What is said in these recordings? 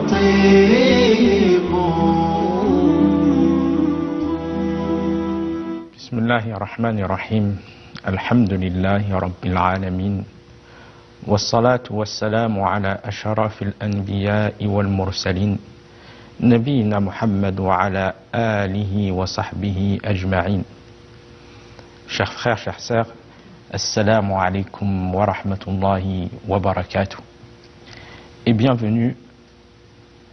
رقيق. بسم الله الرحمن الرحيم. الحمد لله رب العالمين، والصلاة والسلام على أشرف الأنبياء والمرسلين نبينا محمد وعلى آله وصحبه أجمعين. Chers frères, chères sœurs, Assalamu alaikum wa rahmatullahi wa barakatuh. Et bienvenue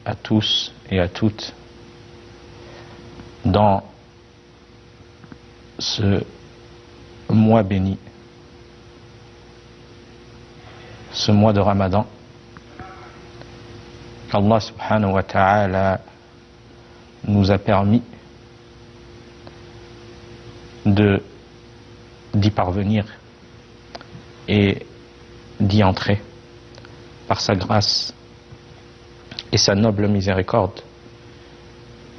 à tous et à toutes dans ce mois béni, ce mois de Ramadan, qu'Allah subhanahu wa ta'ala nous a permis d'y parvenir et d'y entrer par sa grâce et sa noble miséricorde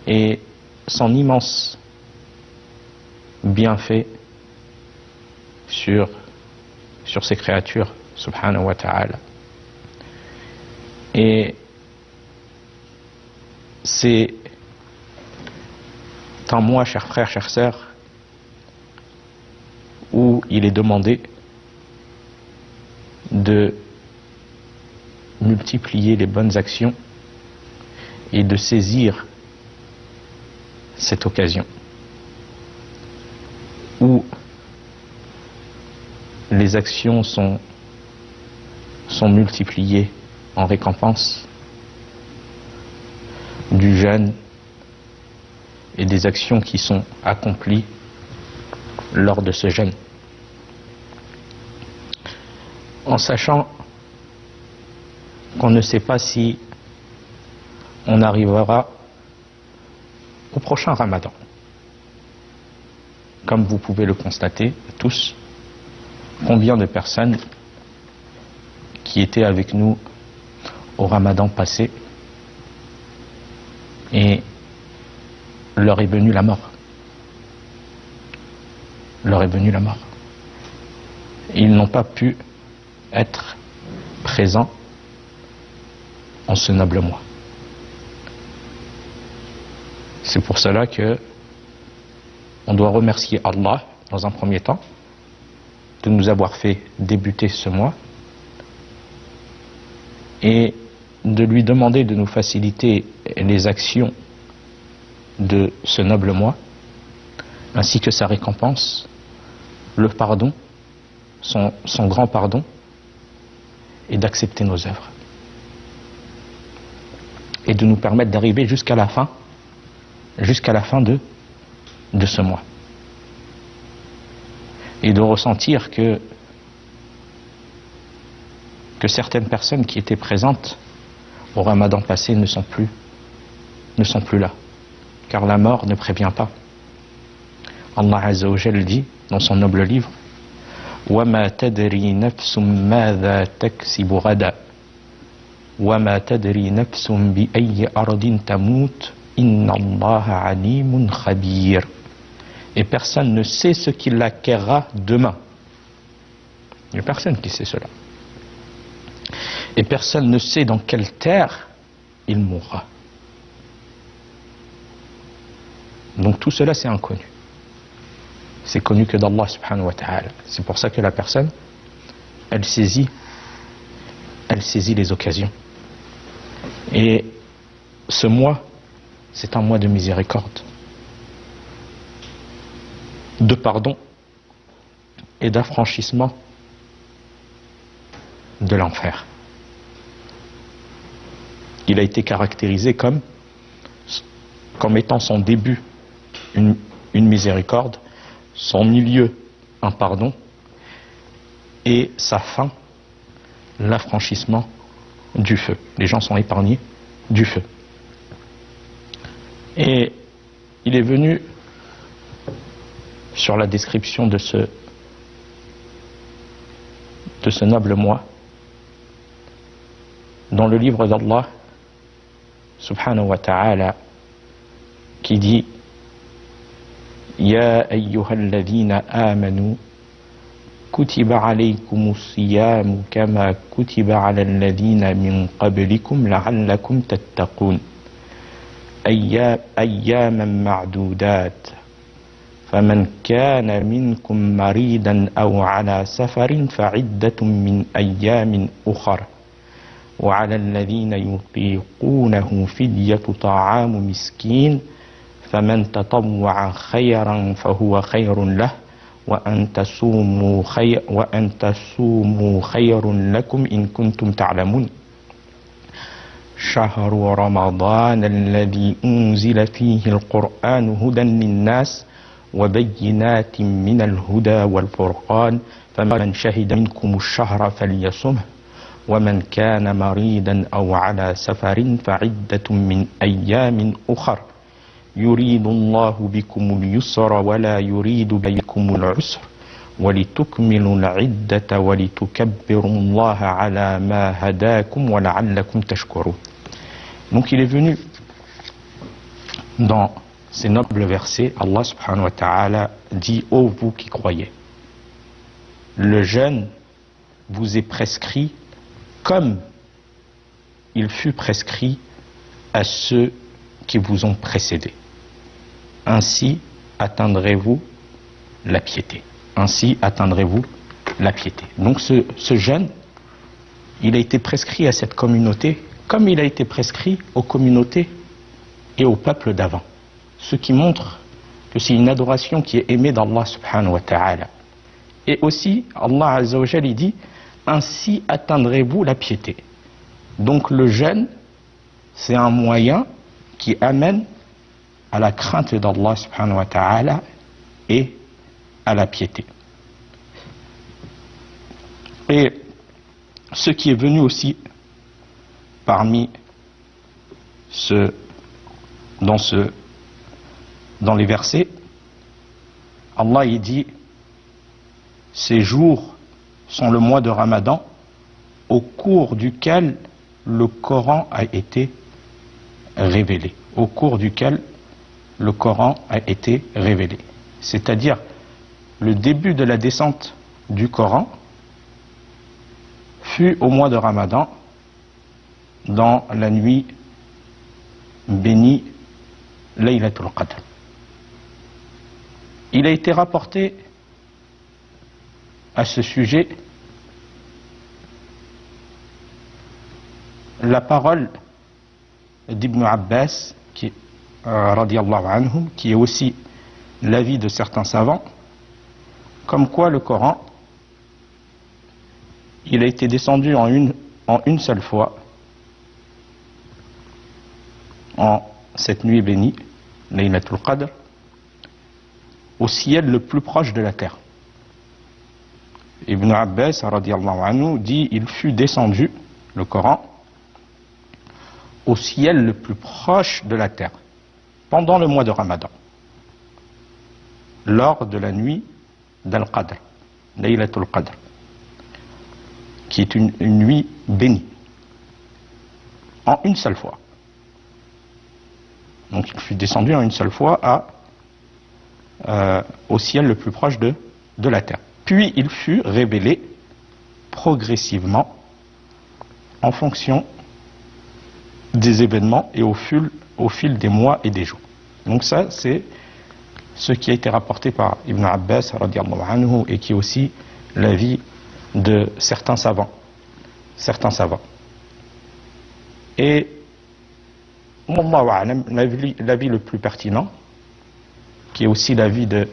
et son immense bienfait sur ses créatures, subhanahu wa ta'ala. Et c'est un mois, chers frères, chères sœurs, où il est demandé de multiplier les bonnes actions et de saisir cette occasion où les actions sont multipliées en récompense du jeûne et des actions qui sont accomplies lors de ce jeûne. En sachant qu'on ne sait pas si on arrivera au prochain Ramadan. Comme vous pouvez le constater tous, combien de personnes qui étaient avec nous au Ramadan passé et leur est venue la mort. Leur est venue la mort. Ils n'ont pas pu être présents en ce noble mois. C'est pour cela que on doit remercier Allah dans un premier temps de nous avoir fait débuter ce mois et de lui demander de nous faciliter les actions de ce noble mois ainsi que sa récompense, le pardon, son grand pardon, et d'accepter nos œuvres et de nous permettre d'arriver jusqu'à la fin de ce mois et de ressentir que certaines personnes qui étaient présentes au Ramadan passé ne sont plus là, car la mort ne prévient pas. Allah Azza wa Jal dit dans son noble livre: وَمَا تَدْرِي نَفْسٌ مَاذَا تَكْسِبُ غَدًا وَمَا تَدْرِي نَفْسٌ بِأَيِّ أَرْضٍ تَمُوتُ إِنَّ اللَّهَ عَلِيمٌ خَبِيرٌ. Et personne ne sait ce qu'il acquérera demain. Il n'y a personne qui sait cela. Et personne ne sait dans quelle terre il mourra. Donc tout cela c'est inconnu. C'est connu que d'Allah subhanahu wa ta'ala. C'est pour ça que la personne, elle saisit les occasions. Et ce mois, c'est un mois de miséricorde, de pardon et d'affranchissement de l'enfer. Il a été caractérisé comme étant son début une miséricorde, son milieu un pardon et sa fin l'affranchissement du feu. Les gens sont épargnés du feu. Et il est venu sur la description de ce noble mois dans le livre d'Allah subhanahu wa ta'ala qui dit: Ya ayyuhalladhina amanu كتب عليكم الصيام كما كتب على الذين من قبلكم لعلكم تتقون أياما معدودات فمن كان منكم مريضا أو على سفر فعدة من أيام أخر وعلى الذين يطيقونه فدية طعام مسكين فمن تطوع خيرا فهو خير له وأن تصوموا خير لكم إن كنتم تعلمون شهر رمضان الذي أنزل فيه القرآن هدى للناس وبينات من الهدى والفرقان فمن شهد منكم الشهر فليصمه ومن كان مريضا أو على سفر فعدة من أيام أخر يريد الله بكم اليسر ولا يريد بكم العسر ولتكملوا العدة ولتكبروا الله على ما هداكم ولعلكم تشكرون. Donc il est venu dans ces nobles versets, Allah subhanahu wa ta'ala dit: ô vous qui croyez, le jeûne vous est prescrit comme il fut prescrit à ceux qui vous ont précédés. Ainsi atteindrez-vous la piété. Ainsi atteindrez-vous la piété. Donc ce jeûne, il a été prescrit à cette communauté comme il a été prescrit aux communautés et aux peuples d'avant. Ce qui montre que c'est une adoration qui est aimée d'Allah subhanahu wa ta'ala. Et aussi, Allah azza wa jalla dit: ainsi atteindrez-vous la piété. Donc le jeûne, c'est un moyen qui amène à la crainte d'Allah subhanahu wa ta'ala et à la piété. Et ce qui est venu aussi parmi dans les versets, Allah y dit: ces jours sont le mois de Ramadan au cours duquel le Coran a été révélé. Au cours duquel le Coran a été révélé. C'est-à-dire, le début de la descente du Coran fut au mois de Ramadan, dans la nuit bénie Laylatul Qadr. Il a été rapporté à ce sujet la parole d'Ibn Abbas, radiyallahu anhu, qui est aussi l'avis de certains savants, comme quoi le Coran, il a été descendu en une seule fois, en cette nuit bénie, Laylatul Qadr, au ciel le plus proche de la terre. Ibn Abbas, radiyallahu anhu, dit: il fut descendu, le Coran, au ciel le plus proche de la terre, pendant le mois de Ramadan, lors de la nuit d'Al-Qadr, Laylatul Qadr, qui est une nuit bénie, en une seule fois. Donc il fut descendu en une seule fois au ciel le plus proche de la terre. Puis il fut révélé progressivement en fonction des événements et au fil des mois et des jours. Donc ça, c'est ce qui a été rapporté par Ibn Abbas radiyallahu anhu, et qui est aussi l'avis de certains savants. Et wallahu a'lam, l'avis le plus pertinent, qui est aussi l'avis de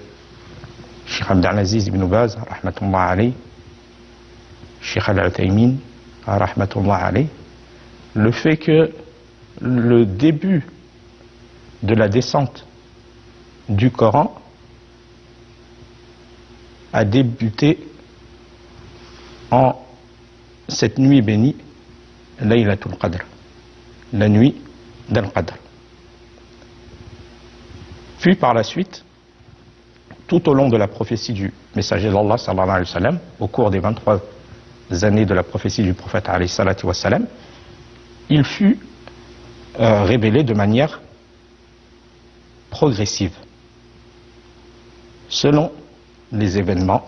Cheikh Abdelaziz ibn Baz rahmatullah alayh, Cheikh Al-Uthaymin rahmatullah alayh, le fait que le début de la descente du Coran a débuté en cette nuit bénie, Laylatul Qadr, la nuit d'Al-Qadr. Puis par la suite, tout au long de la prophétie du messager d'Allah sallallahu alayhi wa sallam, au cours des 23 années de la prophétie du prophète alayhi salatu wa sallam, il fut révélé de manière progressive, selon les événements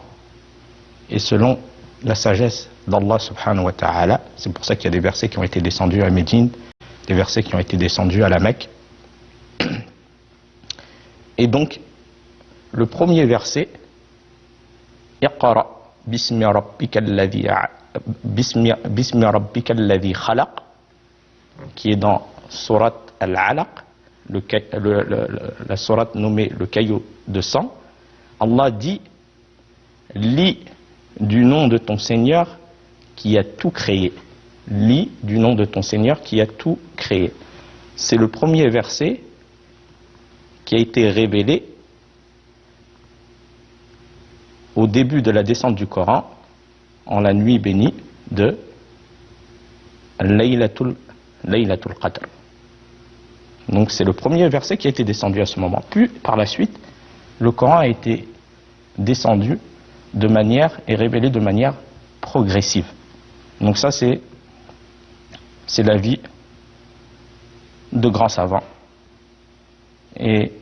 et selon la sagesse d'Allah subhanahu wa ta'ala. C'est pour ça qu'il y a des versets qui ont été descendus à Médine, des versets qui ont été descendus à la Mecque. Et donc, le premier verset, Iqra bismi rabbika alladhi khalaq, qui est dans Surat Al-Alaq, la sourate nommée le caillou de sang. Allah dit, lis du nom de ton Seigneur qui a tout créé. Lis du nom de ton Seigneur qui a tout créé. C'est le premier verset qui a été révélé au début de la descente du Coran, en la nuit bénie de Laylatul Qadr. Donc c'est le premier verset qui a été descendu à ce moment. Puis par la suite, le Coran a été descendu de manière et révélé de manière progressive. Donc ça c'est l'avis de grands savants. Et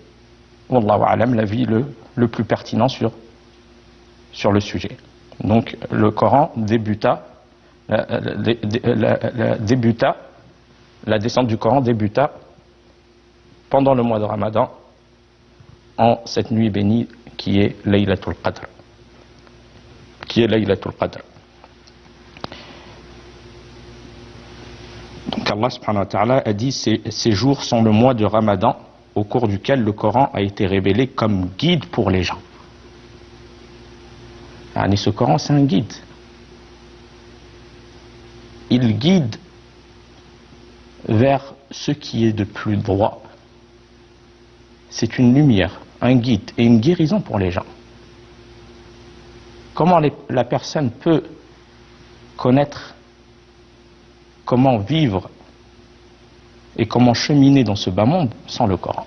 wallahu alam, l'avis le plus pertinent sur le sujet. Donc le Coran la descente du Coran débuta pendant le mois de Ramadan, en cette nuit bénie qui est Laylatul Qadr. Donc Allah subhanahu wa ta'ala a dit, ces jours sont le mois de Ramadan au cours duquel le Coran a été révélé comme guide pour les gens. Et ce Coran, c'est un guide. Il guide vers ce qui est de plus droit. C'est une lumière, un guide et une guérison pour les gens. Comment la personne peut connaître comment vivre et comment cheminer dans ce bas monde sans le Coran?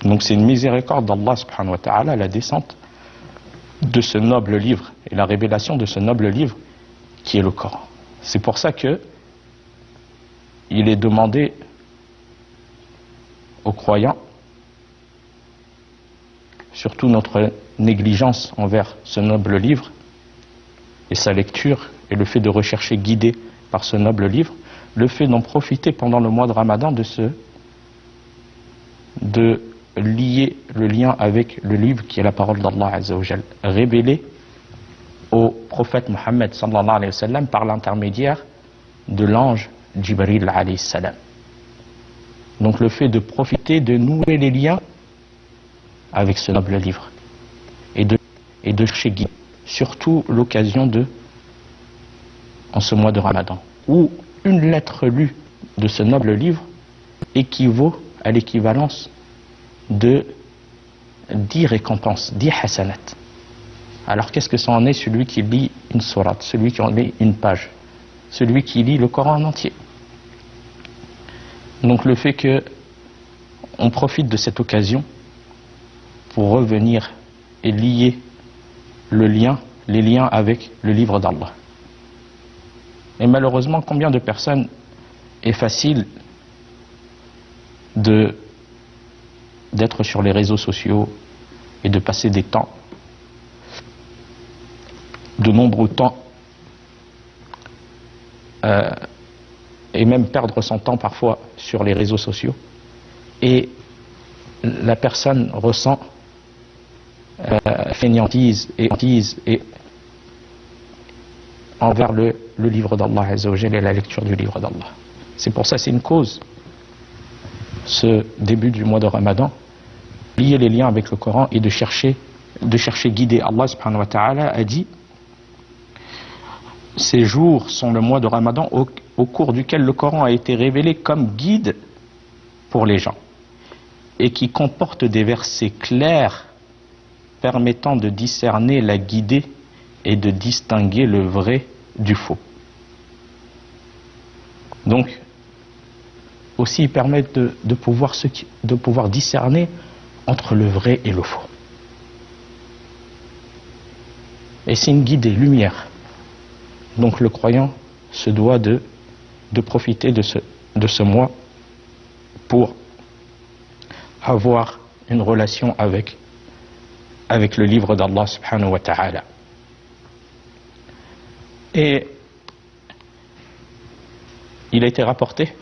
Donc c'est une miséricorde d'Allah subhanahu wa ta'ala, la descente de ce noble livre et la révélation de ce noble livre qui est le Coran. C'est pour ça que il est demandé aux croyants, surtout notre négligence envers ce noble livre et sa lecture et le fait de rechercher guidé par ce noble livre, le fait d'en profiter pendant le mois de Ramadan de lier le lien avec le livre qui est la parole d'Allah Azza wa Jal, révélé au prophète Mohammed sallallahu alayhi wa sallam par l'intermédiaire de l'ange Jibril alayhi salam. Donc le fait de profiter, de nouer les liens avec ce noble livre et de chercher guide, surtout l'occasion en ce mois de Ramadan, où une lettre lue de ce noble livre équivaut à l'équivalence de 10 récompenses, 10 hasanat. Alors qu'est-ce que ça en est celui qui lit une sourate, celui qui en lit une page, celui qui lit le Coran en entier? Donc le fait que on profite de cette occasion pour revenir et lier les liens avec le livre d'Allah. Et malheureusement, combien de personnes est facile d'être sur les réseaux sociaux et de passer de nombreux temps, et même perdre son temps parfois sur les réseaux sociaux, et la personne ressent fainéantise et envers le livre d'Allah Azza wa Jal et la lecture du livre d'Allah. C'est pour ça, c'est une cause, ce début du mois de Ramadan, lier les liens avec le Coran et de chercher guider. Allah subhanahu wa ta'ala a dit, ces jours sont le mois de Ramadan au cours duquel le Coran a été révélé comme guide pour les gens et qui comporte des versets clairs permettant de discerner la guidée et de distinguer le vrai du faux. Donc, aussi ils permettent de pouvoir discerner entre le vrai et le faux. Et c'est une guidée, lumière. Donc le croyant se doit de profiter de ce mois pour avoir une relation avec avec le livre d'Allah subhanahu wa ta'ala. Et il a été rapporté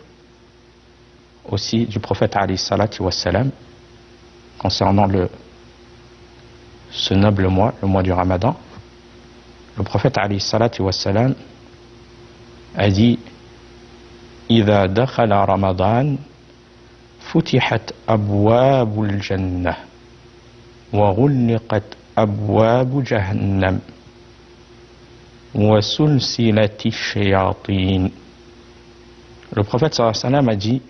aussi du prophète alayhi salatu wassalam concernant ce noble mois, le mois du Ramadan. Le prophète alayhi salatu wassalam a dit: إذا دخل رمضان فتحت أبواب الجنة وغلقت أبواب جهنم وسلسلت الشياطين. Le prophète sallallahu alayhi wa sallam a dit: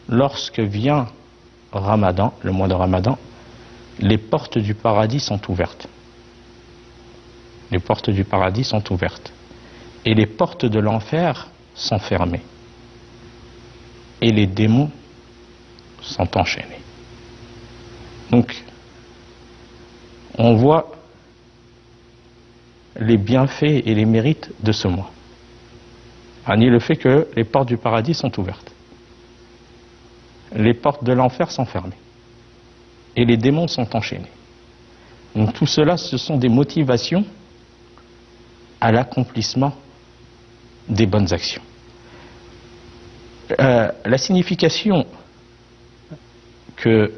lorsque vient Ramadan, le mois de Ramadan, les portes du paradis sont ouvertes. Les portes du paradis sont ouvertes. Et les portes de l'enfer sont fermées. Et les démons sont enchaînés. Donc, on voit les bienfaits et les mérites de ce mois. Ni le fait que les portes du paradis sont ouvertes. Les portes de l'enfer sont fermées. Et les démons sont enchaînés. Donc tout cela, ce sont des motivations à l'accomplissement des bonnes actions. La signification que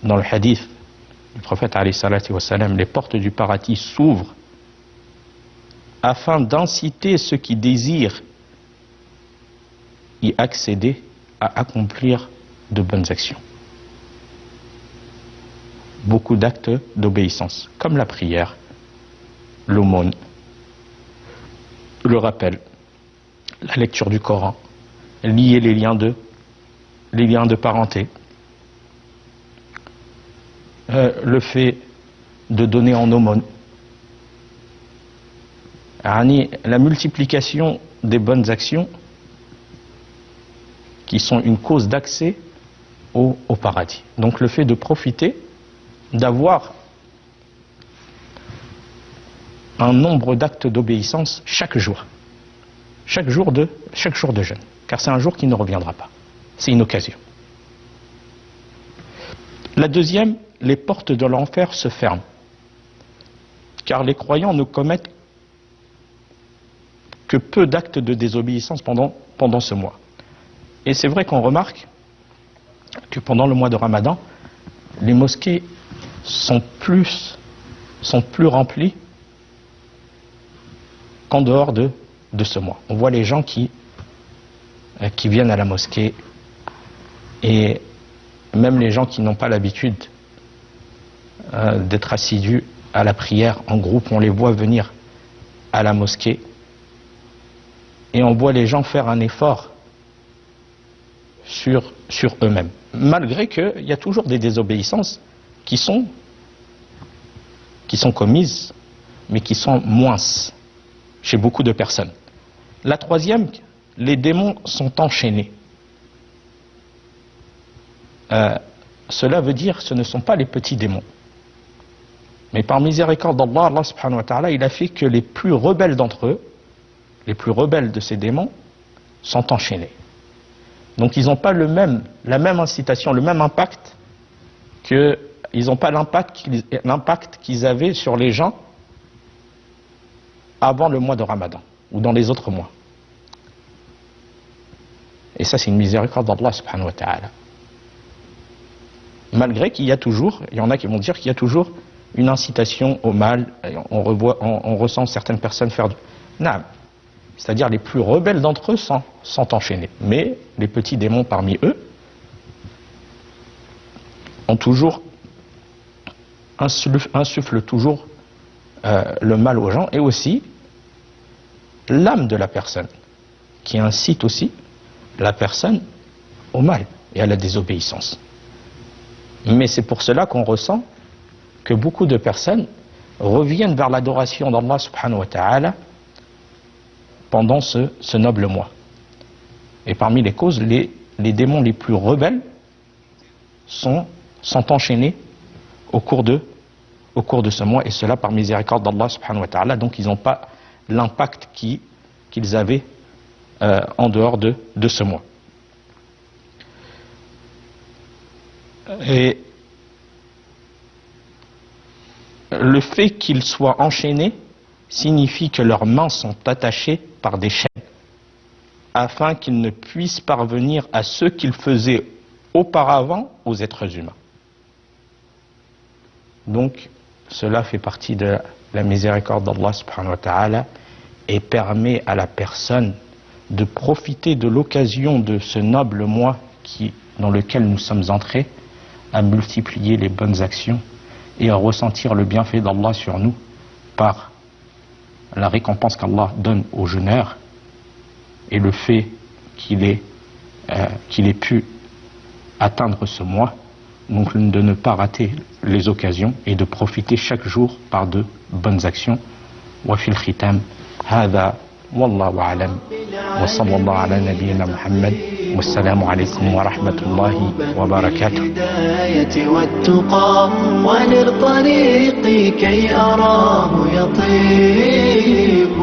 dans le hadith du prophète alayhi salatu wassalam, les portes du paradis s'ouvrent afin d'inciter ceux qui désirent y accéder à accomplir de bonnes actions. Beaucoup d'actes d'obéissance, comme la prière, l'aumône, le rappel, la lecture du Coran, lier les liens de parenté, le fait de donner en aumône, la multiplication des bonnes actions qui sont une cause d'accès au paradis. Donc le fait de profiter, d'avoir un nombre d'actes d'obéissance chaque jour de jeûne, car c'est un jour qui ne reviendra pas, c'est une occasion. La deuxième, les portes de l'enfer se ferment, car les croyants ne commettent que peu d'actes de désobéissance pendant ce mois. Et c'est vrai qu'on remarque que pendant le mois de Ramadan, les mosquées sont plus remplies qu'en dehors de ce mois. On voit les gens qui viennent à la mosquée, et même les gens qui n'ont pas l'habitude d'être assidus à la prière en groupe, on les voit venir à la mosquée, et on voit les gens faire un effort sur eux-mêmes, malgré qu'il y a toujours des désobéissances qui sont commises, mais qui sont moins chez beaucoup de personnes. La troisième, les démons sont enchaînés. Cela veut dire que ce ne sont pas les petits démons. Mais par miséricorde d'Allah, Allah subhanahu wa ta'ala, il a fait que les plus rebelles d'entre eux, les plus rebelles de ces démons, sont enchaînés. Donc ils n'ont pas la même incitation, le même impact ils n'ont pas l'impact qu'ils avaient sur les gens avant le mois de Ramadan ou dans les autres mois. Et ça, c'est une miséricorde d'Allah subhanahu wa ta'ala. Malgré qu'il y a toujours, il y en a qui vont dire qu'il y a toujours une incitation au mal, on ressent certaines personnes faire du... Non. C'est-à-dire les plus rebelles d'entre eux sont enchaînés. Mais les petits démons parmi eux ont toujours insufflent toujours le mal aux gens, et aussi l'âme de la personne qui incite aussi la personne au mal et à la désobéissance. Mais c'est pour cela qu'on ressent que beaucoup de personnes reviennent vers l'adoration d'Allah subhanahu wa ta'ala pendant ce noble mois. Et parmi les causes, les démons les plus rebelles sont enchaînés au cours de ce mois, et cela par miséricorde d'Allah subhanahu wa ta'ala. Donc ils n'ont pas l'impact qu'ils avaient en dehors de ce mois. Et le fait qu'ils soient enchaînés signifie que leurs mains sont attachées par des chaînes, afin qu'ils ne puissent parvenir à ce qu'ils faisaient auparavant aux êtres humains. Donc, cela fait partie de la miséricorde d'Allah subhanahu wa ta'ala et permet à la personne de profiter de l'occasion de ce noble mois dans lequel nous sommes entrés, à multiplier les bonnes actions et à ressentir le bienfait d'Allah sur nous par la récompense qu'Allah donne aux jeûneurs et le fait qu'il ait pu atteindre ce mois, donc de ne pas rater les occasions et de profiter chaque jour par de bonnes actions. Wa fil khitam hada wallahu a'lam wa sallallahu ala nabiyyina Muhammad wassalamu alaykum wa rahmatullahi wa barakatuh. وللطريق كي أراه يطيب